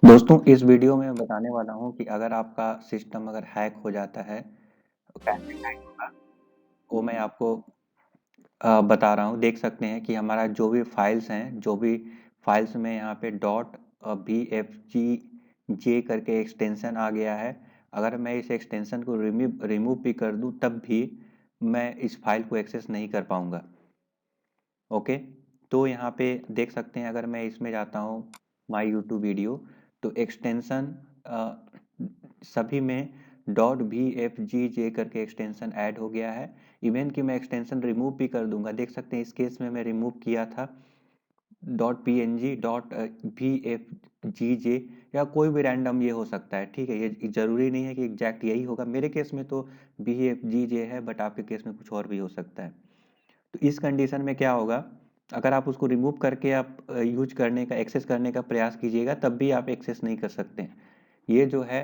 दोस्तों इस वीडियो में मैं बताने वाला हूँ कि अगर आपका सिस्टम अगर हैक हो जाता है तो कैसे हैक होगा वो मैं आपको बता रहा हूँ। देख सकते हैं कि हमारा जो भी फाइल्स हैं, जो भी फाइल्स में यहाँ पे डॉट बी एफ जी जे करके एक्सटेंशन आ गया है। अगर मैं इस एक्सटेंशन को रिमूव भी कर दूँ तब भी मैं इस फाइल को एक्सेस नहीं कर पाऊँगा। ओके, तो यहाँ पे देख सकते हैं, अगर मैं इसमें जाता हूँ माई यूट्यूब वीडियो, तो एक्सटेंशन सभी में डॉट बी एफ जी जे करके एक्सटेंशन ऐड हो गया है। इवन कि मैं एक्सटेंशन रिमूव भी कर दूंगा, देख सकते हैं इस केस में मैं रिमूव किया था dot P N G dot B F G J, या कोई भी रैंडम ये हो सकता है। ठीक है, ये ज़रूरी नहीं है कि एग्जैक्ट यही होगा। मेरे केस में तो बी एफ जी जे है, बट आपके केस में कुछ और भी हो सकता है। तो इस कंडीशन में क्या होगा, अगर आप उसको रिमूव करके आप यूज करने का, एक्सेस करने का प्रयास कीजिएगा, तब भी आप एक्सेस नहीं कर सकते। ये जो है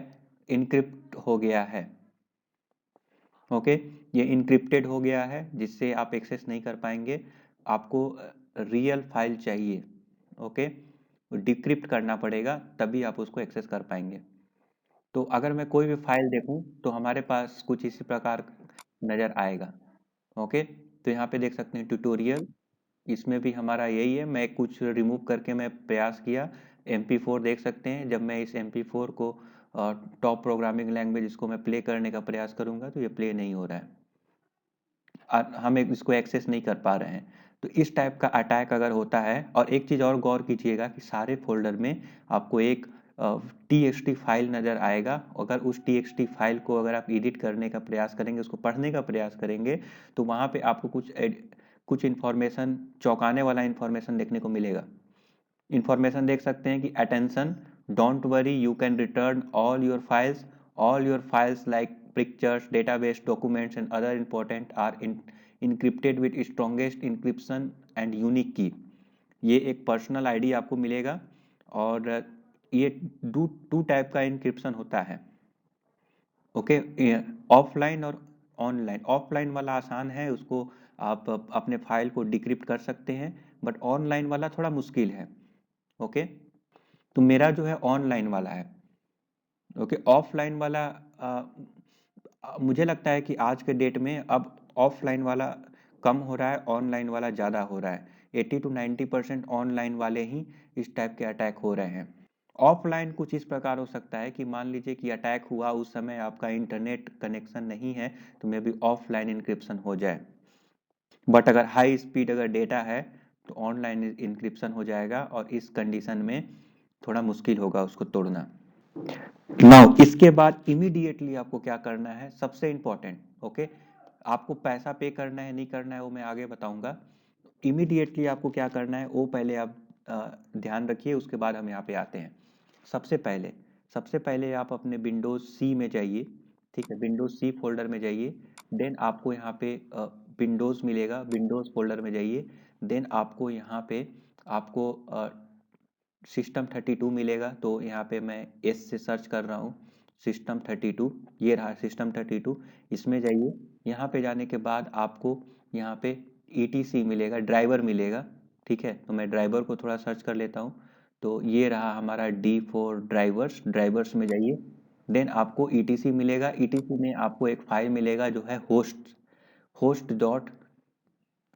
इनक्रिप्ट हो गया है। ओके, ये इनक्रिप्टेड हो गया है, जिससे आप एक्सेस नहीं कर पाएंगे। आपको रियल फाइल चाहिए। ओके, डिक्रिप्ट करना पड़ेगा, तभी आप उसको एक्सेस कर पाएंगे। तो अगर मैं कोई भी फाइल देखूं तो हमारे पास कुछ इसी प्रकार नज़र आएगा। ओके, तो यहाँ पे देख सकते हैं ट्यूटोरियल, इसमें भी हमारा यही है। मैं कुछ रिमूव करके मैं प्रयास किया। MP4 देख सकते हैं, जब मैं इस MP4 को टॉप प्रोग्रामिंग लैंग्वेज इसको मैं प्ले करने का प्रयास करूंगा तो ये प्ले नहीं हो रहा है, हम इसको एक्सेस नहीं कर पा रहे हैं। तो इस टाइप का अटैक अगर होता है, और एक चीज़ और गौर कीजिएगा कि सारे फोल्डर में आपको एक TXT फाइल नज़र आएगा। अगर उस TXT फाइल को अगर आप एडिट करने का प्रयास करेंगे, उसको पढ़ने का प्रयास करेंगे, तो वहाँ पे आपको कुछ इन्फॉर्मेशन, चौंकाने वाला इन्फॉर्मेशन देखने को मिलेगा। इन्फॉर्मेशन देख सकते हैं कि attention, don't worry, you can return all your files like pictures, database, documents and other important are encrypted with strongest encryption and unique key. ये एक पर्सनल आईडी आपको मिलेगा, और ये टू टाइप का इंक्रिप्शन होता है। ओके, ऑफलाइन और ऑनलाइन। ऑफलाइन वाला आसान है, उसको आप अपने फाइल को डिक्रिप्ट कर सकते हैं, बट ऑनलाइन वाला थोड़ा मुश्किल है। ओके, तो मेरा जो है ऑनलाइन वाला है। ओके, ऑफलाइन वाला मुझे लगता है कि आज के डेट में अब ऑफलाइन वाला कम हो रहा है, ऑनलाइन वाला ज़्यादा हो रहा है। 80 to 90% ऑनलाइन वाले ही इस टाइप के अटैक हो रहे हैं। ऑफलाइन कुछ इस प्रकार हो सकता है कि मान लीजिए कि अटैक हुआ, उस समय आपका इंटरनेट कनेक्शन नहीं है, तो मे बी ऑफलाइन इंक्रिप्शन हो जाए। बट अगर हाई स्पीड अगर डेटा है तो ऑनलाइन इंक्रिप्शन हो जाएगा, और इस कंडीशन में थोड़ा मुश्किल होगा उसको तोड़ना। नाउ इसके बाद इमीडिएटली आपको क्या करना है, सबसे इंपॉर्टेंट। ओके, आपको पैसा पे करना है नहीं करना है वो मैं आगे बताऊंगा। इमीडिएटली आपको क्या करना है वो पहले आप ध्यान रखिए, उसके बाद हम यहाँ पे आते हैं। सबसे पहले आप अपने विंडोज सी में जाइए। ठीक है, विंडोज सी फोल्डर में जाइए। देन आपको यहाँ पे विंडोज मिलेगा, विंडोज फोल्डर में जाइए। देन आपको यहाँ पे आपको System32 मिलेगा, तो यहाँ पे मैं एस से सर्च कर रहा हूँ System32। ये रहा System32, इसमें जाइए। यहाँ पे जाने के बाद आपको यहाँ पे ETC मिलेगा, ड्राइवर मिलेगा। ठीक है, तो मैं ड्राइवर को थोड़ा सर्च कर लेता हूँ। तो ये रहा हमारा D4 ड्राइवर्स, ड्राइवर्स में जाइए। देन आपको ETC मिलेगा, ETC में आपको एक फाइल मिलेगा जो है होस्ट डॉट।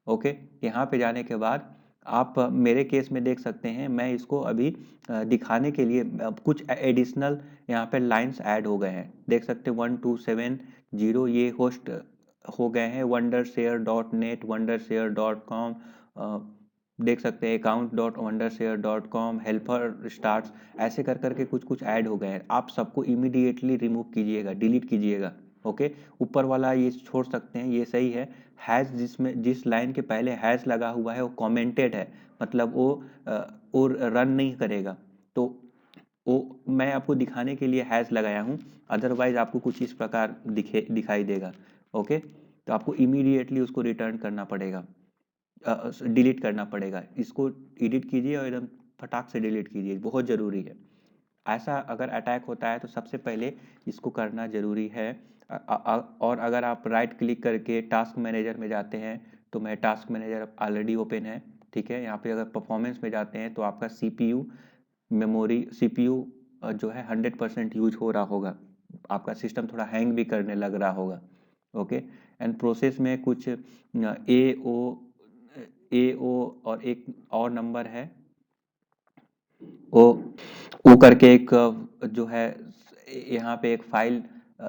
ओके, यहाँ पे जाने के बाद आप मेरे केस में देख सकते हैं, मैं इसको अभी दिखाने के लिए कुछ एडिशनल यहाँ पे लाइंस ऐड हो गए हैं। देख सकते हैं 1270 ये होस्ट हो गए हैं। wondershare.net, wondershare.com, देख सकते हैं account.wondershare.com, हेल्पर स्टार्ट्स, ऐसे कर करके कुछ कुछ ऐड हो गए हैं। आप सबको इमीडिएटली रिमूव कीजिएगा, डिलीट कीजिएगा। ओके, ऊपर वाला ये छोड़ सकते हैं, ये सही है। हैश, जिसमें जिस लाइन के पहले हैश लगा हुआ है वो कमेंटेड है, मतलब वो रन नहीं करेगा। तो वो मैं आपको दिखाने के लिए हैश लगाया हूँ, अदरवाइज आपको कुछ इस प्रकार दिखाई देगा। ओके, तो आपको इमीडिएटली उसको रिटर्न करना पड़ेगा, डिलीट करना पड़ेगा। इसको एडिट कीजिए और एकदम फटाक से डिलीट कीजिए, बहुत ज़रूरी है। ऐसा अगर अटैक होता है तो सबसे पहले इसको करना ज़रूरी है। और अगर आप राइट क्लिक करके टास्क मैनेजर में जाते हैं, तो मैं टास्क मैनेजर ऑलरेडी ओपन है। ठीक है, यहाँ पे अगर परफॉर्मेंस में जाते हैं तो आपका CPU मेमोरी, CPU जो है 100% यूज हो रहा होगा, आपका सिस्टम थोड़ा हैंग भी करने लग रहा होगा। ओके, एंड प्रोसेस में कुछ ए ओ और एक और नंबर है ओ करके एक जो है यहाँ पे एक फाइल,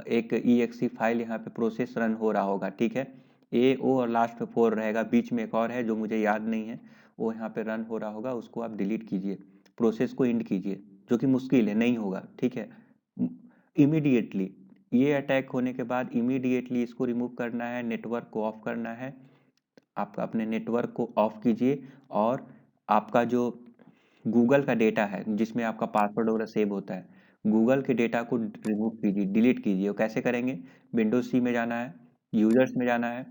एक EXE फाइल यहाँ पे प्रोसेस रन हो रहा होगा, ठीक है। ओ और लास्ट में 4 रहेगा, बीच में एक और है जो मुझे याद नहीं है, वो यहाँ पे रन हो रहा होगा, उसको आप डिलीट कीजिए, प्रोसेस को इंड कीजिए, जो कि मुश्किल है, नहीं होगा, ठीक है। इमीडिएटली ये अटैक होने के बाद इमीडिएटली इसको रिमूव करना है, नेटवर्क को ऑफ करना है, आपका अपने नेटवर्क को ऑफ कीजिए, और आपका जो गूगल का डेटा है जिसमें आपका पासवर्ड वगैरह सेव होता है, गूगल के डेटा को रिमूव कीजिए, डिलीट कीजिए। वो कैसे करेंगे? विंडोज सी में जाना है, यूजर्स में जाना है,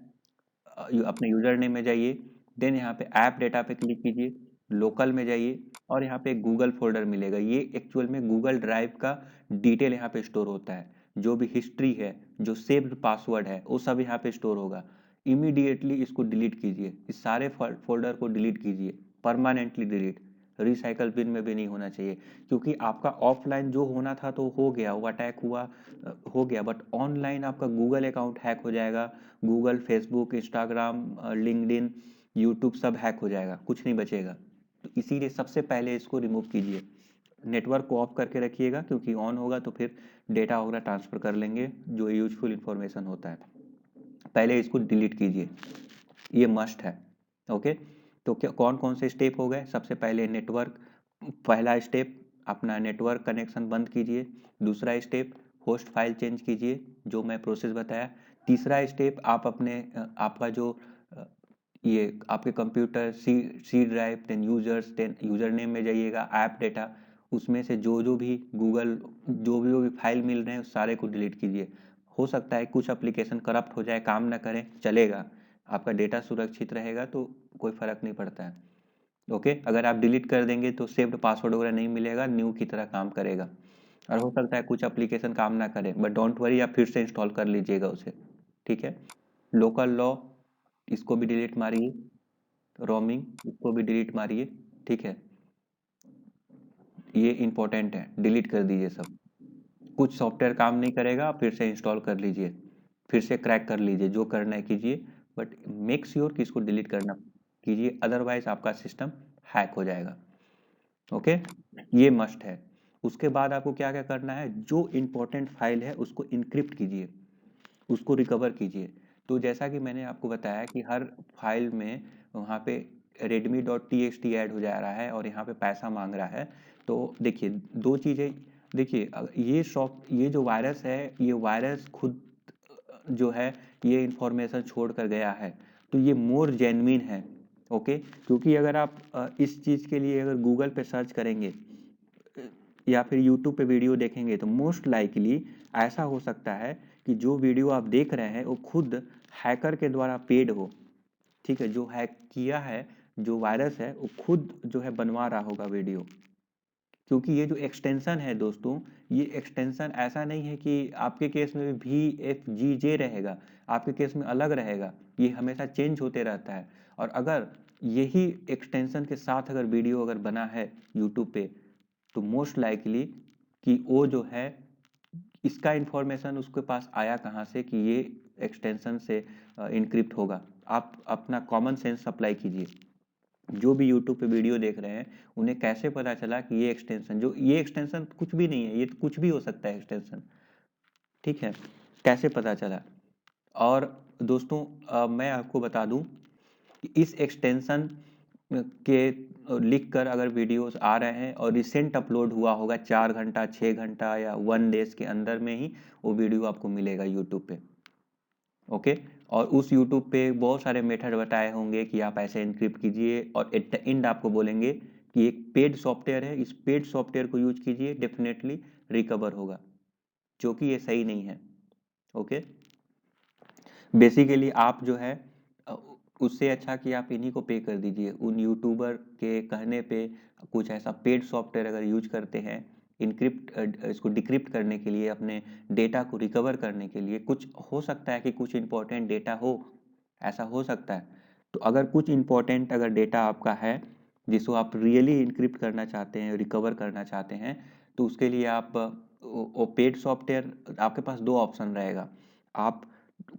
अपने यूजर नेम में जाइए, देन यहाँ पे ऐप डेटा पे क्लिक कीजिए, लोकल में जाइए, और यहाँ पे गूगल फोल्डर मिलेगा। ये एक्चुअल में गूगल ड्राइव का डिटेल यहाँ पे स्टोर होता है, जो भी हिस्ट्री है, जो सेव्ड पासवर्ड है, वो सब यहाँ पे स्टोर होगा। इमीडिएटली इसको डिलीट कीजिए, इस सारे फोल्डर को डिलीट कीजिए, परमानेंटली डिलीट, रिसाइकल बिन में भी नहीं होना चाहिए, क्योंकि आपका ऑफलाइन जो होना था तो हो गया, वो अटैक हुआ, हो गया, बट ऑनलाइन आपका गूगल अकाउंट हैक हो जाएगा, Google, Facebook, Instagram, LinkedIn, YouTube सब हैक हो जाएगा, कुछ नहीं बचेगा। तो इसीलिए सबसे पहले इसको रिमूव कीजिए, नेटवर्क को ऑफ करके रखिएगा, क्योंकि ऑन होगा तो फिर डेटा वगैरह ट्रांसफर कर लेंगे जो यूजफुल इंफॉर्मेशन होता है। पहले इसको डिलीट कीजिए, ये मस्ट है। ओके, तो क्या कौन कौन से स्टेप हो गए? सबसे पहले नेटवर्क, पहला स्टेप अपना नेटवर्क कनेक्शन बंद कीजिए, दूसरा स्टेप होस्ट फाइल चेंज कीजिए, जो मैं प्रोसेस बताया, तीसरा स्टेप आप अपने आपका जो ये आपके computer C drive, then users, then user name में जाइएगा, ऐप डेटा, उसमें से जो भी गूगल जो भी फाइल मिल रहे हैं उस सारे को डिलीट कीजिए। हो सकता है कुछ एप्लीकेशन करप्ट हो जाए, काम ना करें, चलेगा, आपका डेटा सुरक्षित रहेगा तो कोई फर्क नहीं पड़ता है। ओके, अगर आप डिलीट कर देंगे तो सेव्ड पासवर्ड वगैरह नहीं मिलेगा, न्यू की तरह काम करेगा, और हो सकता है कुछ एप्लीकेशन काम ना करे, बट डोंट वरी, आप फिर से इंस्टॉल कर लीजिएगा उसे, ठीक है। लोकल लॉ, इसको भी डिलीट मारिए, रोमिंग, इसको भी डिलीट मारिए, ठीक है, ये इंपॉर्टेंट है, डिलीट कर दीजिए सब। कुछ सॉफ्टवेयर काम नहीं करेगा, फिर से इंस्टॉल कर लीजिए, फिर से क्रैक कर लीजिए, जो करना है कीजिए, बट मेक श्योर कि इसको डिलीट करना कीजिए, अदरवाइज आपका सिस्टम हैक हो जाएगा। ओके, ये मस्ट है। उसके बाद आपको क्या क्या करना है, जो इंपॉर्टेंट फाइल है उसको इनक्रिप्ट कीजिए, उसको रिकवर कीजिए। तो जैसा कि मैंने आपको बताया कि हर फाइल में वहाँ पे redmi.txt ऐड हो जा रहा है और यहाँ पे पैसा मांग रहा है। तो देखिए दो चीज़ें, देखिए ये जो वायरस है, ये वायरस खुद जो है ये इंफॉर्मेशन छोड़ कर गया है, तो ये मोर जेन्युइन है। ओके, क्योंकि अगर आप इस चीज़ के लिए अगर गूगल पे सर्च करेंगे या फिर यूट्यूब पे वीडियो देखेंगे, तो मोस्ट लाइकली ऐसा हो सकता है कि जो वीडियो आप देख रहे हैं वो खुद हैकर के द्वारा पेड हो, ठीक है, जो हैक किया है, जो वायरस है वो खुद जो है बनवा रहा होगा वीडियो। क्योंकि ये जो एक्सटेंशन है दोस्तों, ये एक्सटेंशन ऐसा नहीं है कि आपके केस में VFGJ रहेगा, आपके केस में अलग रहेगा, ये हमेशा चेंज होते रहता है। और अगर यही एक्सटेंशन के साथ अगर वीडियो अगर बना है यूट्यूब पे, तो मोस्ट लाइकली कि वो जो है, इसका इंफॉर्मेशन उसके पास आया कहाँ से कि ये एक्सटेंशन से इनक्रिप्ट होगा। आप अपना कॉमन सेंस अप्लाई कीजिए, जो भी यूट्यूब पे वीडियो देख रहे हैं उन्हें कैसे पता चला कि ये एक्सटेंशन कुछ भी नहीं है, ये कुछ भी हो सकता है एक्सटेंशन, ठीक है, कैसे पता चला? और दोस्तों मैं आपको बता दूं कि इस एक्सटेंशन के लिख कर अगर वीडियोस आ रहे हैं और रिसेंट अपलोड हुआ होगा 4 घंटा 6 घंटा या 1 डेज के अंदर में ही वो वीडियो आपको मिलेगा यूट्यूब पे। ओके, और उस यूट्यूब पे बहुत सारे मेथड बताए होंगे कि आप ऐसे इनक्रिप्ट कीजिए, और एट द एंड आपको बोलेंगे कि एक पेड सॉफ्टवेयर है, इस पेड सॉफ्टवेयर को यूज कीजिए, डेफिनेटली रिकवर होगा, जो कि ये सही नहीं है। ओके, बेसिकली आप जो है उससे अच्छा कि आप इन्हीं को पे कर दीजिए, उन यूट्यूबर के कहने पे कुछ ऐसा पेड सॉफ्टवेयर अगर यूज करते हैं इसको डिक्रिप्ट करने के लिए, अपने डेटा को रिकवर करने के लिए, कुछ हो सकता है कि कुछ इंपॉर्टेंट डेटा हो, ऐसा हो सकता है। तो अगर कुछ इंपॉर्टेंट अगर डेटा आपका है जिसको आप रियली इनक्रिप्ट करना चाहते हैं, रिकवर करना चाहते हैं, तो उसके लिए आप पेड सॉफ्टवेयर, आपके पास दो ऑप्शन रहेगा। आप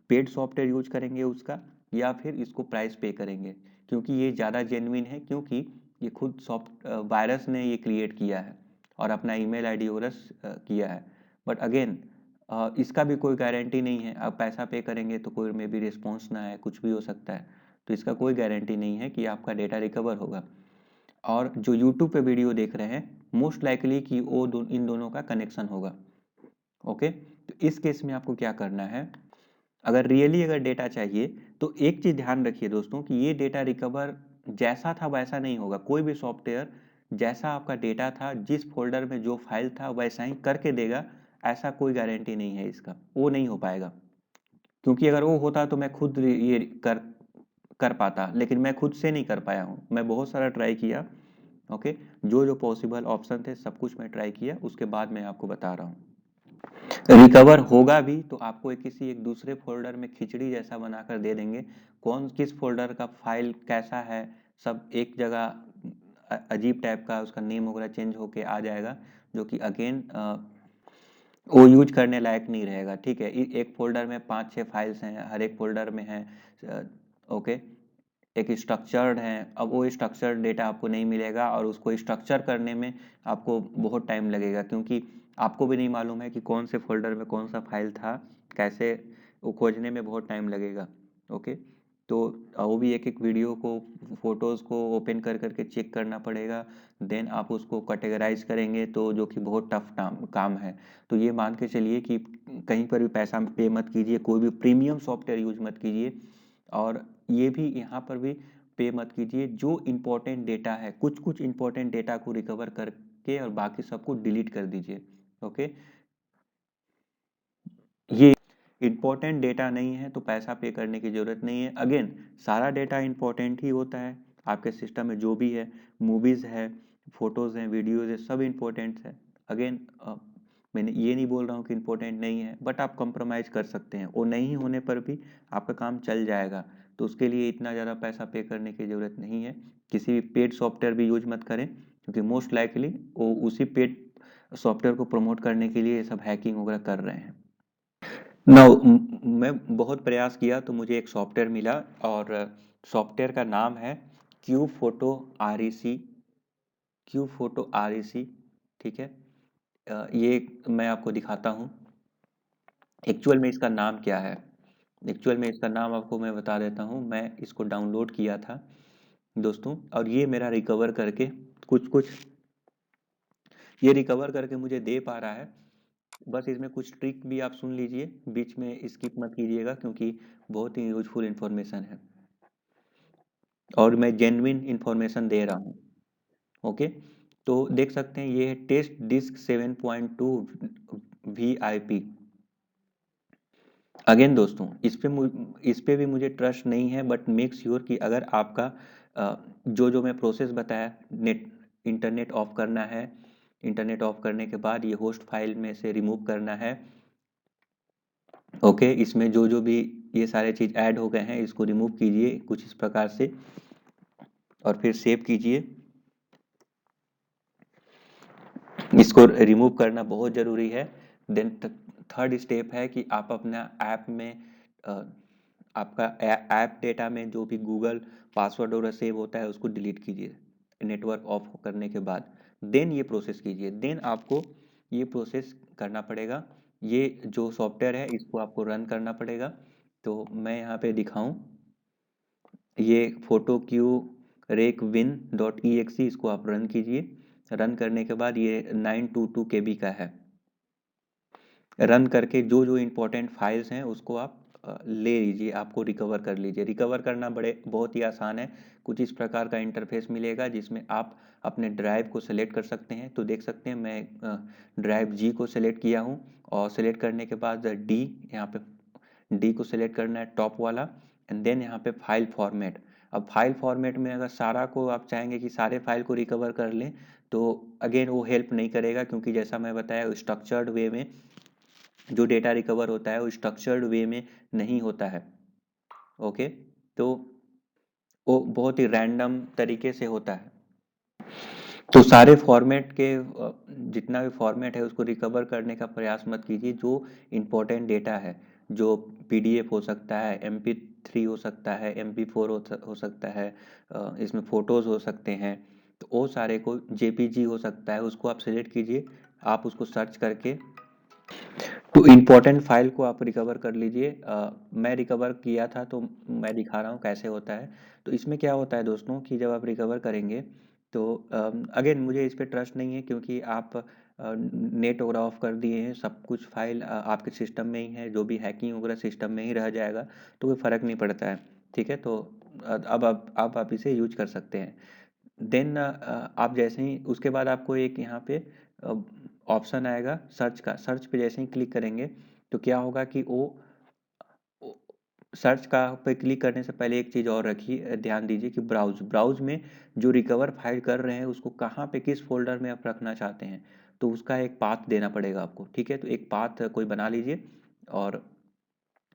पेड सॉफ्टवेयर यूज करेंगे उसका, या फिर इसको प्राइस पे करेंगे, क्योंकि ये ज़्यादा जेन्युइन है, क्योंकि ये खुद वायरस ने ये क्रिएट किया है और अपना ईमेल आईडी ओरस किया है। बट अगेन इसका भी कोई गारंटी नहीं है, आप पैसा पे करेंगे तो कोई में भी रिस्पॉन्स ना आए, कुछ भी हो सकता है, तो इसका कोई गारंटी नहीं है कि आपका डेटा रिकवर होगा। और जो यूट्यूब पे वीडियो देख रहे हैं, मोस्ट लाइकली कि वो इन दोनों का कनेक्शन होगा। ओके, तो इस केस में आपको क्या करना है, अगर रियली अगर डेटा चाहिए तो एक चीज़ ध्यान रखिए दोस्तों कि ये डेटा रिकवर जैसा था वैसा नहीं होगा। कोई भी सॉफ्टवेयर जैसा आपका डेटा था, जिस फोल्डर में जो फाइल था वैसा ही करके देगा, ऐसा कोई गारंटी नहीं है इसका, वो नहीं हो पाएगा। क्योंकि अगर वो होता तो मैं खुद ये कर कर पाता, लेकिन मैं खुद से नहीं कर पाया हूँ, मैं बहुत सारा ट्राई किया। ओके, जो जो पॉसिबल ऑप्शन थे सब कुछ मैं ट्राई किया, उसके बाद मैं आपको बता रहा हूँ। रिकवर होगा भी तो आपको किसी एक दूसरे फोल्डर में खिचड़ी जैसा बनाकर दे देंगे, कौन किस फोल्डर का फाइल कैसा है, सब एक जगह अजीब टाइप का उसका नेम वगैरह चेंज होके आ जाएगा, जो कि अगेन वो यूज करने लायक नहीं रहेगा। ठीक है, एक फोल्डर में 5-6 फाइल्स हैं, हर एक फोल्डर में है ओके, एक स्ट्रक्चर्ड है। अब वो स्ट्रक्चर्ड डेटा आपको नहीं मिलेगा और उसको स्ट्रक्चर करने में आपको बहुत टाइम लगेगा, क्योंकि आपको भी नहीं मालूम है कि कौन से फोल्डर में कौन सा फाइल था, कैसे, वो खोजने में बहुत टाइम लगेगा। ओके, तो वो भी एक एक वीडियो को, फोटोज़ को ओपन कर करके चेक करना पड़ेगा, देन आप उसको कैटेगराइज करेंगे, तो जो कि बहुत टफ काम है। तो ये मान के चलिए कि कहीं पर भी पैसा पे मत कीजिए, कोई भी प्रीमियम सॉफ्टवेयर यूज मत कीजिए, और ये भी यहाँ पर भी पे मत कीजिए। जो इम्पोर्टेंट डेटा है, कुछ कुछ इम्पोर्टेंट डेटा को रिकवर करके और बाकी सबको डिलीट कर दीजिए। ओके, ये इम्पोर्टेंट डेटा नहीं है तो पैसा पे करने की ज़रूरत नहीं है। अगेन, सारा डेटा इम्पोर्टेंट ही होता है आपके सिस्टम में, जो भी है, मूवीज़ है, फोटोज़ हैं, वीडियोज़ है, सब इम्पोर्टेंट है। अगेन मैंने ये नहीं बोल रहा हूँ कि इम्पोर्टेंट नहीं है, बट आप कंप्रोमाइज़ कर सकते हैं, वो नहीं होने पर भी आपका काम चल जाएगा। तो उसके लिए इतना ज़्यादा पैसा पे करने की ज़रूरत नहीं है। किसी भी पेड सॉफ्टवेयर भी यूज मत करें, क्योंकि मोस्ट लाइकली वो उसी पेड सॉफ्टवेयर को प्रमोट करने के लिए ये सब हैकिंग वगैरह कर रहे हैं। मैं बहुत प्रयास किया तो मुझे एक सॉफ्टवेयर मिला, और सॉफ्टवेयर का नाम है Q photo REC, Q photo REC। ठीक है, ये मैं आपको दिखाता हूँ एक्चुअल में इसका नाम क्या है। एक्चुअल में इसका नाम आपको मैं बता देता हूँ। मैं इसको डाउनलोड किया था दोस्तों, और ये मेरा रिकवर करके कुछ कुछ ये रिकवर करके मुझे दे पा रहा है। बस इसमें कुछ ट्रिक भी आप सुन लीजिए, बीच में स्किप मत कीजिएगा, क्योंकि बहुत ही यूजफुल इन्फॉर्मेशन है और मैं जेन्युइन इन्फॉर्मेशन दे रहा हूँ। ओके, तो देख सकते हैं ये है टेस्ट डिस्क 7.2 VIP। अगेन दोस्तों, इस पे भी मुझे ट्रस्ट नहीं है, बट मेक श्योर कि अगर आपका जो जो मैं प्रोसेस बताया, इंटरनेट ऑफ करना है, इंटरनेट ऑफ करने के बाद ये होस्ट फाइल में से रिमूव करना है। ओके, इसमें जो जो भी ये सारे चीज़ ऐड हो गए हैं, इसको रिमूव कीजिए कुछ इस प्रकार से, और फिर सेव कीजिए। इसको रिमूव करना बहुत ज़रूरी है। देन थर्ड स्टेप है कि आप अपना ऐप में आपका ऐप डेटा में जो भी गूगल पासवर्ड वगैरह सेव होता है उसको डिलीट कीजिए नेटवर्क ऑफ करने के बाद। देन ये प्रोसेस कीजिए, देन आपको ये प्रोसेस करना पड़ेगा। ये जो सॉफ्टवेयर है इसको आपको रन करना पड़ेगा। तो मैं यहाँ पे दिखाऊं, ये फोटो क्यू रेक विन .exe, इसको आप रन कीजिए। रन करने के बाद ये 922 KB का है। रन करके जो जो इम्पोर्टेंट फाइल्स हैं उसको आप ले लीजिए, आपको रिकवर कर लीजिए। रिकवर करना बहुत ही आसान है। कुछ इस प्रकार का इंटरफेस मिलेगा जिसमें आप अपने ड्राइव को सेलेक्ट कर सकते हैं। तो देख सकते हैं मैं ड्राइव G को सेलेक्ट किया हूँ, और सेलेक्ट करने के बाद D, यहाँ पे D को सेलेक्ट करना है टॉप वाला, एंड देन यहाँ पे फाइल फॉर्मेट। अब फाइल फॉर्मेट में अगर सारा को आप चाहेंगे कि सारे फाइल को रिकवर कर लें, तो अगेन वो हेल्प नहीं करेगा, क्योंकि जैसा मैं बताया स्ट्रक्चर्ड वे में जो डेटा रिकवर होता है वो स्ट्रक्चर्ड वे में नहीं होता है। ओके, तो वो बहुत ही रैंडम तरीके से होता है। तो सारे फॉर्मेट के जितना भी फॉर्मेट है उसको रिकवर करने का प्रयास मत कीजिए। जो इम्पोर्टेंट डेटा है, जो पीडीएफ हो सकता है, MP3 हो सकता है, MP4 हो सकता है, इसमें फ़ोटोज़ हो सकते हैं, तो वो सारे को जेपीजी हो सकता है, उसको आप सिलेक्ट कीजिए। आप उसको सर्च करके तो इम्पोर्टेंट फाइल को आप रिकवर कर लीजिए। मैं रिकवर किया था तो मैं दिखा रहा हूँ कैसे होता है। तो इसमें क्या होता है दोस्तों कि जब आप रिकवर करेंगे तो अगेन मुझे इस पे ट्रस्ट नहीं है, क्योंकि आप नेट वगैरह ऑफ कर दिए हैं, सब कुछ फाइल आपके सिस्टम में ही है, जो भी हैकिंग वगैरह सिस्टम में ही रह जाएगा, तो कोई फ़र्क नहीं पड़ता है। ठीक है, तो अब आप इसे यूज कर सकते हैं। देन आप जैसे ही उसके बाद आपको एक यहाँ पे ऑप्शन आएगा सर्च का। सर्च पे जैसे ही क्लिक करेंगे तो क्या होगा कि वो सर्च का पे क्लिक करने से पहले एक चीज़ और रखिए, ध्यान दीजिए कि ब्राउज ब्राउज में जो रिकवर फाइल कर रहे हैं उसको कहाँ पे किस फोल्डर में आप रखना चाहते हैं, तो उसका एक पाथ देना पड़ेगा आपको। ठीक है, तो एक पाथ कोई बना लीजिए और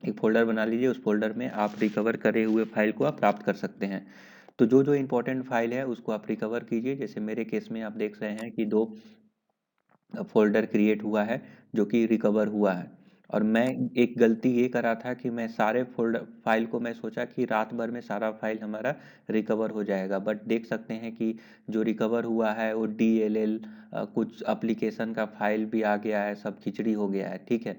एक फ़ोल्डर बना लीजिए। उस फ़ोल्डर में आप रिकवर करे हुए फ़ाइल को आप प्राप्त कर सकते हैं। तो जो जो इम्पोर्टेंट फ़ाइल है उसको आप रिकवर कीजिए। जैसे मेरे केस में आप देख रहे हैं कि 2 फ़ोल्डर क्रिएट हुआ है जो कि रिकवर हुआ है। और मैं एक गलती ये करा था कि मैं सारे फ़ोल्डर फ़ाइल को मैं सोचा कि रात भर में सारा फ़ाइल हमारा रिकवर हो जाएगा, बट देख सकते हैं कि जो रिकवर हुआ है वो DLL कुछ एप्लीकेशन का फ़ाइल भी आ गया है, सब खिचड़ी हो गया है। ठीक है,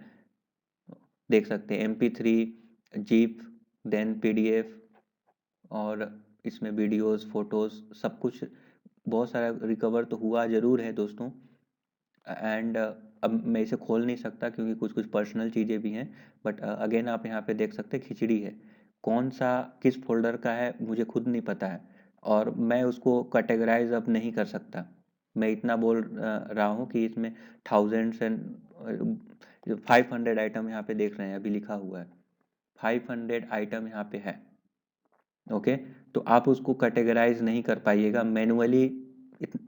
देख सकते हैं MP3, जीप, देन PDF, और इसमें वीडियोस फोटोज़ सब कुछ बहुत सारा रिकवर तो हुआ ज़रूर है दोस्तों। एंड अब मैं इसे खोल नहीं सकता क्योंकि कुछ कुछ पर्सनल चीज़ें भी हैं, बट अगेन आप यहाँ पे देख सकते हैं खिचड़ी है। कौन सा किस फोल्डर का है मुझे खुद नहीं पता है, और मैं उसको कैटेगराइज अब नहीं कर सकता। मैं इतना बोल रहा हूँ कि इसमें थाउजेंड्स एंड 500 आइटम यहाँ पे देख रहे हैं, अभी लिखा हुआ है 500 आइटम यहाँ पे है। ओके, तो आप उसको कैटेगराइज नहीं कर पाइएगा मैनुअली,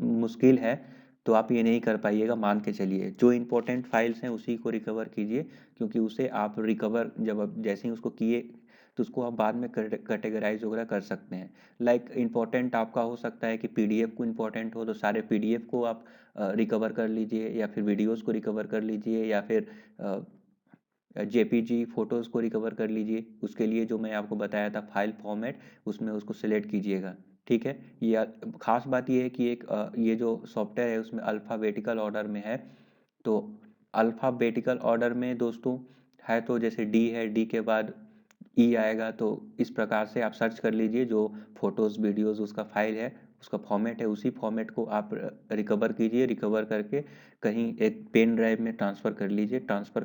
मुश्किल है, तो आप ये नहीं कर पाइएगा। मान के चलिए जो इंपॉर्टेंट फाइल्स हैं उसी को रिकवर कीजिए, क्योंकि उसे आप रिकवर जब आप जैसे ही उसको किए तो उसको आप बाद में कैटेगराइज वगैरह कर सकते हैं। लाइक इंपॉर्टेंट आपका हो सकता है कि पीडीएफ को इंपॉर्टेंट हो तो सारे पीडीएफ को आप रिकवर कर लीजिए, या फिर वीडियोस को रिकवर कर लीजिए, या फिर जेपीजी फ़ोटोज़ को रिकवर कर लीजिए। उसके लिए जो मैं आपको बताया था फाइल फॉर्मेट, उसमें उसको सेलेक्ट कीजिएगा। ठीक है, या ख़ास बात ये है कि एक ये जो सॉफ्टवेयर है उसमें अल्फ़ाबेटिकल ऑर्डर में है। तो अल्फ़ाबेटिकल ऑर्डर में दोस्तों है, तो जैसे डी है, डी के बाद ई आएगा, तो इस प्रकार से आप सर्च कर लीजिए जो फ़ोटोज़ वीडियोज़ उसका फाइल है, उसका फॉर्मेट है, उसी फॉर्मेट को आप रिकवर कीजिए। रिकवर करके कहीं एक पेन ड्राइव में ट्रांसफ़र कर लीजिए। ट्रांसफ़र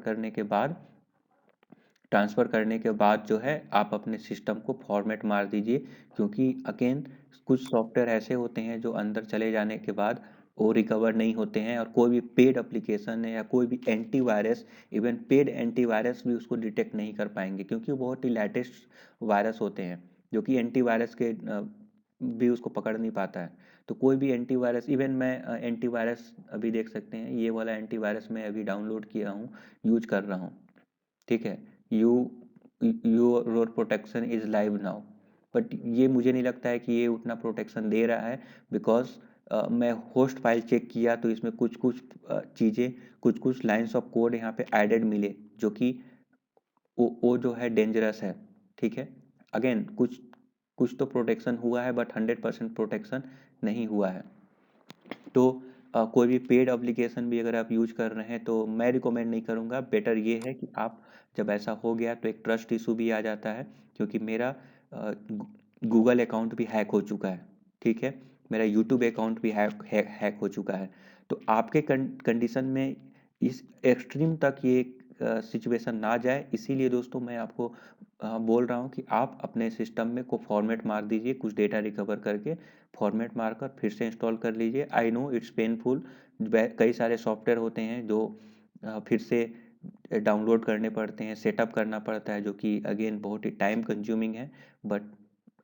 करने के बाद जो है आप अपने सिस्टम को फॉर्मेट मार दीजिए, क्योंकि अगेन कुछ सॉफ्टवेयर ऐसे होते हैं जो अंदर चले जाने के बाद वो रिकवर नहीं होते हैं, और कोई भी पेड एप्लीकेशन है या कोई भी एंटीवायरस, इवन पेड एंटीवायरस भी उसको डिटेक्ट नहीं कर पाएंगे, क्योंकि वो बहुत ही लेटेस्ट वायरस होते हैं जो कि एंटीवायरस के भी उसको पकड़ नहीं पाता है। तो कोई भी एंटीवायरस, इवन मैं एंटीवायरस अभी देख सकते हैं, ये वाला एंटीवायरस मैं अभी डाउनलोड किया हूँ, यूज कर रहा हूँ। ठीक है, you your protection is live now, but ये मुझे नहीं लगता है कि ये उतना प्रोटेक्शन दे रहा है, बिकॉज मैं होस्ट फाइल चेक किया तो इसमें कुछ कुछ चीज़ें, कुछ कुछ लाइंस ऑफ कोड यहाँ पे एडेड मिले, जो कि वो जो है डेंजरस है। ठीक है, अगेन कुछ कुछ तो प्रोटेक्शन हुआ है, बट 100% प्रोटेक्शन नहीं हुआ है। तो कोई भी पेड एप्लीकेशन भी अगर आप यूज कर रहे हैं तो मैं रिकमेंड नहीं करूँगा। बेटर ये है कि आप, जब ऐसा हो गया तो एक ट्रस्ट इशू भी आ जाता है, क्योंकि मेरा गूगल अकाउंट भी हैक हो चुका है। ठीक है, मेरा यूट्यूब अकाउंट भी हैक हो चुका है। तो आपके कंडीशन में इस एक्सट्रीम तक ये सिचुएशन ना जाए, इसीलिए दोस्तों मैं आपको बोल रहा हूँ कि आप अपने सिस्टम में को फॉर्मेट मार दीजिए, कुछ डेटा रिकवर करके फॉर्मेट मारकर फिर से इंस्टॉल कर लीजिए। आई नो इट्स पेनफुल, कई सारे सॉफ्टवेयर होते हैं जो फिर से डाउनलोड करने पड़ते हैं, सेटअप करना पड़ता है, जो कि अगेन बहुत ही टाइम कंज्यूमिंग है, बट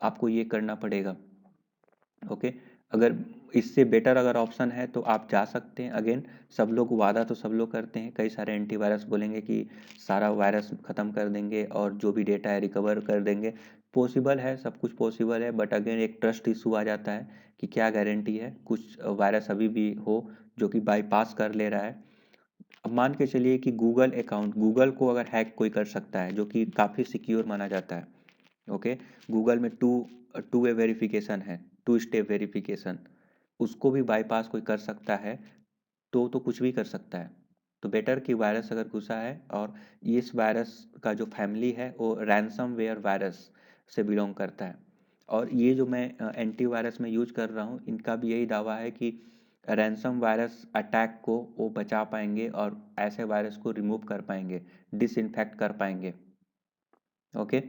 आपको ये करना पड़ेगा। ओके, अगर इससे बेटर अगर ऑप्शन है तो आप जा सकते हैं। अगेन सब लोग वादा तो सब लोग करते हैं, कई सारे एंटीवायरस बोलेंगे कि सारा वायरस ख़त्म कर देंगे और जो भी डेटा है रिकवर कर देंगे। पॉसिबल है, सब कुछ पॉसिबल है, बट अगेन एक ट्रस्ट इशू आ जाता है कि क्या गारंटी है कुछ वायरस अभी भी हो जो कि बाईपास कर ले रहा है। अब मान के चलिए कि गूगल अकाउंट, गूगल को अगर हैक कोई कर सकता है जो कि काफ़ी सिक्योर माना जाता है, ओके, गूगल में टू वे वेरिफिकेशन है, टू स्टेप वेरिफिकेशन, उसको भी बाईपास कोई कर सकता है तो कुछ भी कर सकता है। तो बेटर कि वायरस अगर घुसा है और इस वायरस का जो फैमिली है वो रैंसमवेयर वायरस से बिलोंग करता है। और ये जो मैं एंटीवायरस में यूज कर रहा हूँ, इनका भी यही दावा है कि रैंसम वायरस अटैक को वो बचा पाएंगे और ऐसे वायरस को रिमूव कर पाएंगे, डिसइंफेक्ट कर पाएंगे, ओके,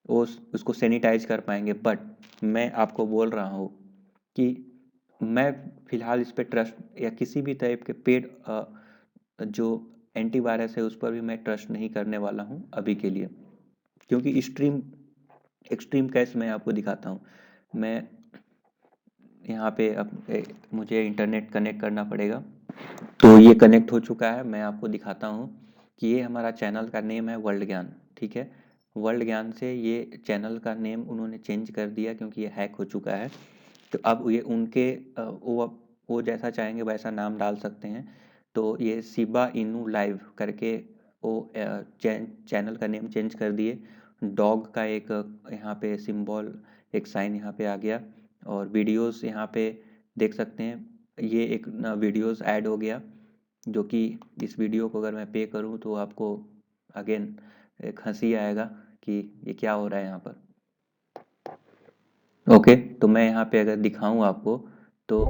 वो उसको सैनिटाइज कर पाएंगे। बट मैं आपको बोल रहा हूँ कि मैं फ़िलहाल इस पे ट्रस्ट या किसी भी टाइप के पेड जो एंटीवायरस है उस पर भी मैं ट्रस्ट नहीं करने वाला हूँ अभी के लिए, क्योंकि एक्सट्रीम केस मैं आपको दिखाता हूँ। मैं यहाँ पे अब मुझे इंटरनेट कनेक्ट करना पड़ेगा, तो ये कनेक्ट हो चुका है। मैं आपको दिखाता हूँ कि ये हमारा चैनल का नेम है वर्ल्ड ज्ञान, ठीक है। वर्ल्ड ज्ञान से ये चैनल का नेम उन्होंने चेंज कर दिया क्योंकि ये हैक हो चुका है। तो अब ये उनके वो जैसा चाहेंगे वैसा नाम डाल सकते हैं। तो ये शिबा इनू लाइव करके वो चैनल का नेम चेंज कर दिए। डॉग का एक यहाँ पे सिंबल, एक साइन यहाँ पे आ गया, और वीडियोस यहाँ पे देख सकते हैं। ये एक वीडियोस ऐड हो गया जो कि इस वीडियो को अगर मैं पे करूँ तो आपको अगेन एक हंसी आएगा कि ये क्या हो रहा है यहाँ पर, ओके। तो मैं यहाँ पे अगर दिखाऊं आपको तो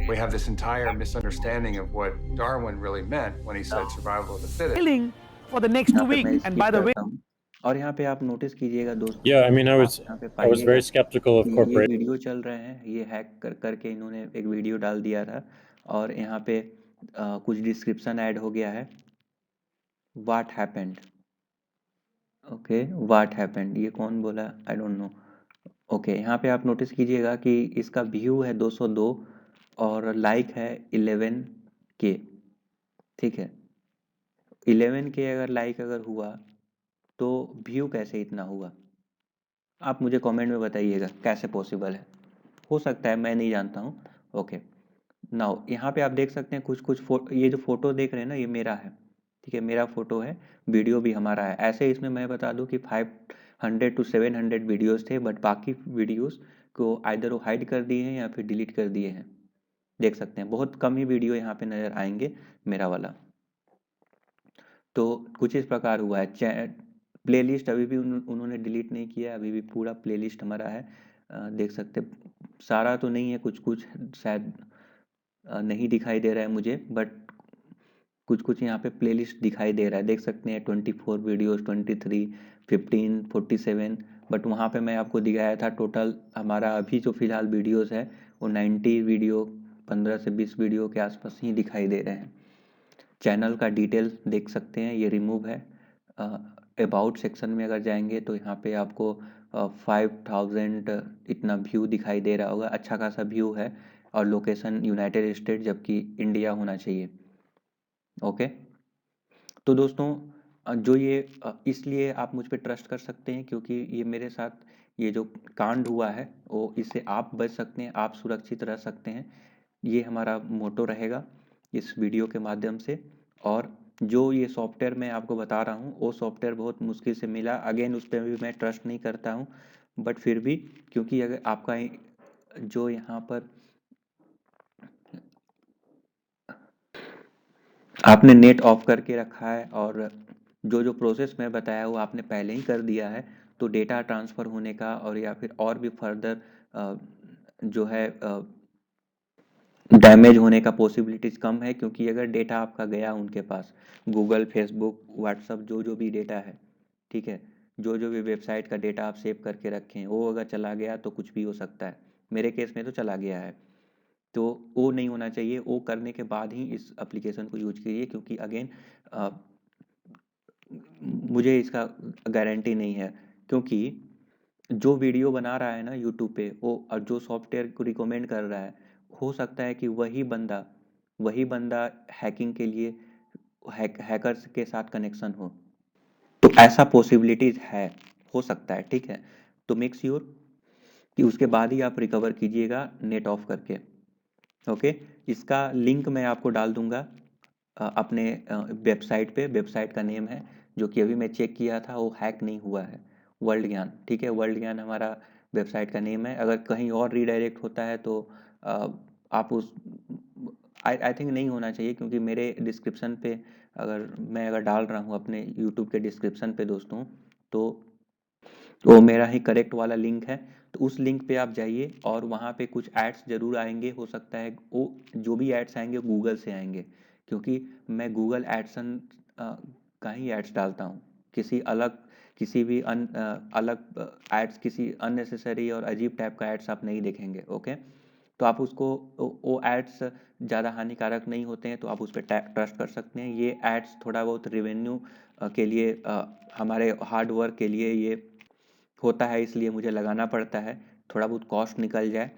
We have this entire misunderstanding of what Darwin really meant when he said survival of the fittest. For the next 2 यहाँ पे मैं weeks, and skip by the way, करता हूँ। और यहाँ पे आप नोटिस कीजिएगा दोस्तों, Yeah, I mean, आप यहाँ पे I was पाइएगा very skeptical of कि ये corporate. वीडियो चल रहे हैं, ये हैक करके इन्होंने एक वीडियो डाल दिया था और यहाँ पे कुछ डिस्क्रिप्शन ऐड हो गया है। What happened, okay, what happened, ये कौन बोला, आई डोंट नो। ओके, यहाँ पे आप नोटिस कीजिएगा कि इसका व्यू है 202 और लाइक है 11K, ठीक है। 11K अगर लाइक अगर हुआ तो व्यू कैसे इतना हुआ, आप मुझे कमेंट में बताइएगा कैसे पॉसिबल है। हो सकता है, मैं नहीं जानता हूँ, ओके। नाउ यहाँ पे आप देख सकते हैं कुछ ये जो फोटो देख रहे हैं ना, ये मेरा है, ठीक है, मेरा फोटो है, वीडियो भी हमारा है। ऐसे इसमें मैं बता दूं कि 500 to 700 वीडियोस थे, बट बाकी वीडियोस को आइदर वो हाइड कर दिए हैं या फिर डिलीट कर दिए हैं। देख सकते हैं बहुत कम ही वीडियो यहाँ पे नज़र आएंगे मेरा वाला। तो कुछ इस प्रकार हुआ है। प्लेलिस्ट अभी भी उन्होंने डिलीट नहीं किया, अभी भी पूरा प्लेलिस्ट हमारा है। देख सकते, सारा तो नहीं है, कुछ कुछ शायद नहीं दिखाई दे रहा है मुझे, बट कुछ कुछ यहाँ पे प्लेलिस्ट दिखाई दे रहा है। देख सकते हैं 24 वीडियोस, 23, 15, 47, बट वहाँ पे मैं आपको दिखाया था टोटल हमारा अभी जो फिलहाल वीडियोस है वो 90 वीडियो, 15 से 20 वीडियो के आसपास ही दिखाई दे रहे हैं। चैनल का डिटेल देख सकते हैं, ये रिमूव है। अबाउट सेक्शन में अगर जाएंगे तो यहाँ पे आपको 5000 इतना व्यू दिखाई दे रहा होगा, अच्छा खासा व्यू है, और लोकेशन यूनाइटेड स्टेट जबकि इंडिया होना चाहिए, ओके। तो दोस्तों जो ये इसलिए आप मुझ पे ट्रस्ट कर सकते हैं क्योंकि ये मेरे साथ ये जो कांड हुआ है वो, इससे आप बच सकते हैं, आप सुरक्षित रह सकते हैं। ये हमारा मोटो रहेगा इस वीडियो के माध्यम से। और जो ये सॉफ्टवेयर मैं आपको बता रहा हूँ वो सॉफ्टवेयर बहुत मुश्किल से मिला, अगेन उस पर भी मैं ट्रस्ट नहीं करता हूँ, बट फिर भी क्योंकि अगर आपका जो यहाँ पर आपने नेट ऑफ करके रखा है और जो जो प्रोसेस मैं बताया वो आपने पहले ही कर दिया है, तो डेटा ट्रांसफ़र होने का और या फिर और भी फर्दर जो है डैमेज होने का पॉसिबिलिटीज़ कम है। क्योंकि अगर डेटा आपका गया उनके पास, गूगल, फेसबुक, व्हाट्सअप, जो जो भी डेटा है, ठीक है, जो जो भी वेबसाइट का डेटा आप सेव करके रखें हैं वो अगर चला गया तो कुछ भी हो सकता है। मेरे केस में तो चला गया है, तो वो नहीं होना चाहिए। वो करने के बाद ही इस एप्लीकेशन को यूज कीजिए, क्योंकि अगेन मुझे इसका गारंटी नहीं है, क्योंकि जो वीडियो बना रहा है ना यूट्यूब पे वो, और जो सॉफ्टवेयर को रिकमेंड कर रहा है हो सकता है कि वही बंदा हैकिंग के लिए हैकर्स के साथ कनेक्शन हो, तो ऐसा पॉसिबिलिटीज है, हो सकता है, ठीक है। तो मेक श्योर कि उसके बाद ही आप रिकवर कीजिएगा नेट ऑफ करके। ओके, इसका लिंक मैं आपको डाल दूंगा अपने वेबसाइट पे। वेबसाइट का नेम है, जो कि अभी मैं चेक किया था, वो हैक नहीं हुआ है, वर्ल्ड ज्ञान, ठीक है। वर्ल्ड ज्ञान हमारा वेबसाइट का नेम है। अगर कहीं और रीडायरेक्ट होता है तो आप उस आई थिंक नहीं होना चाहिए, क्योंकि मेरे डिस्क्रिप्शन पे अगर डाल रहा हूँ अपने यूट्यूब के डिस्क्रिप्शन पे दोस्तों, तो वो मेरा ही करेक्ट वाला लिंक है। तो उस लिंक पे आप जाइए और वहाँ पे कुछ एड्स ज़रूर आएंगे, हो सकता है वो जो भी एड्स आएंगे गूगल से आएंगे, क्योंकि मैं गूगल एडसन का ही एड्स डालता हूँ। किसी भी अलग एड्स, किसी अननेसेसरी और अजीब टाइप का एड्स आप नहीं देखेंगे। ओके, तो आप उसको, वो एड्स ज़्यादा हानिकारक नहीं होते हैं, तो आप उस पर ट्रस्ट कर सकते हैं। ये एड्स थोड़ा बहुत रेवेन्यू के लिए, हमारे हार्ड वर्क के लिए ये होता है, इसलिए मुझे लगाना पड़ता है। थोड़ा बहुत कॉस्ट निकल जाए,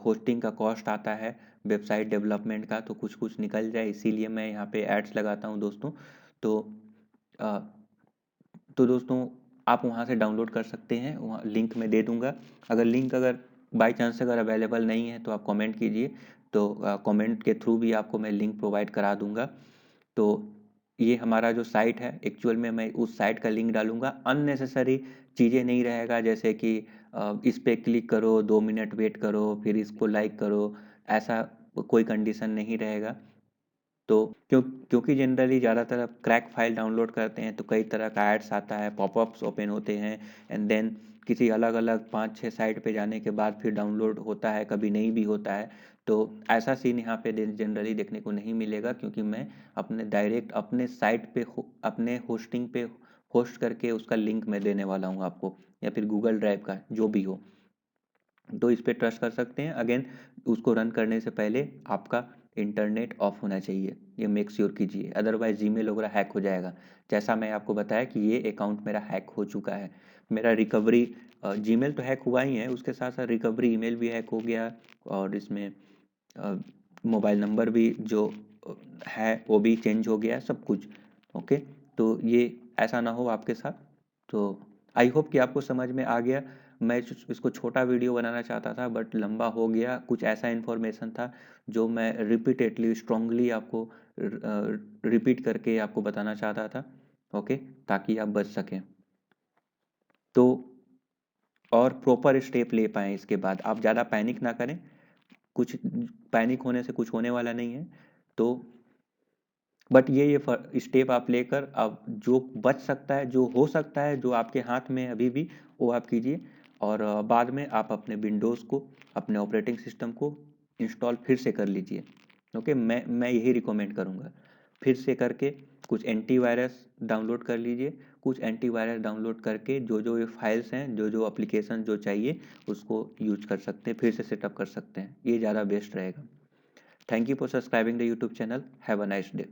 होस्टिंग का कॉस्ट आता है, वेबसाइट डेवलपमेंट का, तो कुछ कुछ निकल जाए, इसीलिए मैं यहाँ पे एड्स लगाता हूँ दोस्तों। तो अ, तो दोस्तों आप वहाँ से डाउनलोड कर सकते हैं, वहाँ लिंक मैं दे दूँगा। अगर बाई चांस अगर अवेलेबल नहीं है तो आप कमेंट कीजिए, तो कमेंट के थ्रू भी आपको मैं लिंक प्रोवाइड करा दूँगा। तो ये हमारा जो साइट है, एक्चुअल में मैं उस साइट का लिंक डालूंगा, अननेसेसरी चीज़ें नहीं रहेगा, जैसे कि इस पे क्लिक करो, 2 मिनट वेट करो, फिर इसको लाइक करो, ऐसा कोई कंडीशन नहीं रहेगा। तो क्योंकि जनरली ज़्यादातर आप क्रैक फाइल डाउनलोड करते हैं तो कई तरह का एड्स आता है, पॉपअप्स ओपन होते हैं, एंड देन किसी अलग अलग 5-6 साइट पे जाने के बाद फिर डाउनलोड होता है, कभी नहीं भी होता है। तो ऐसा सीन यहाँ पे जनरली देखने को नहीं मिलेगा, क्योंकि मैं अपने डायरेक्ट अपने साइट पे अपने होस्टिंग पे होस्ट करके उसका लिंक मैं देने वाला हूँ आपको, या फिर गूगल ड्राइव का, जो भी हो। तो इस पे ट्रस्ट कर सकते हैं। अगेन, उसको रन करने से पहले आपका इंटरनेट ऑफ होना चाहिए, ये मेक श्योर कीजिए, अदरवाइज जीमेल वगैरह हैक हो जाएगा। जैसा मैं आपको बताया कि ये अकाउंट मेरा हैक हो चुका है। मेरा रिकवरी जीमेल तो हैक हुआ ही है, उसके साथ साथ रिकवरी ईमेल भी हैक हो गया, और इसमें मोबाइल नंबर भी जो है वो भी चेंज हो गया, सब कुछ। ओके, तो ये ऐसा ना हो आपके साथ। तो आई होप कि आपको समझ में आ गया। मैं इसको छोटा वीडियो बनाना चाहता था, बट लंबा हो गया। कुछ ऐसा इन्फॉर्मेशन था जो मैं रिपीटेडली स्ट्रांगली आपको रिपीट करके आपको बताना चाहता था। ओके, ताकि आप बच सकें, तो और प्रॉपर स्टेप ले पाएँ। इसके बाद आप ज़्यादा पैनिक ना करें, कुछ पैनिक होने से कुछ होने वाला नहीं है। तो बट ये स्टेप आप लेकर अब जो बच सकता है, जो हो सकता है, जो आपके हाथ में अभी भी, वो आप कीजिए। और बाद में आप अपने विंडोज़ को, अपने ऑपरेटिंग सिस्टम को इंस्टॉल फिर से कर लीजिए। ओके, मैं यही रिकमेंड करूँगा, फिर से करके कुछ एंटीवायरस डाउनलोड कर लीजिए। कुछ एंटीवायरस डाउनलोड करके जो जो ये फाइल्स हैं, जो जो एप्लीकेशन जो चाहिए, उसको यूज कर सकते हैं, फिर से सेटअप कर सकते हैं। ये ज़्यादा बेस्ट रहेगा। Thank you for subscribing the YouTube channel. Have a nice day.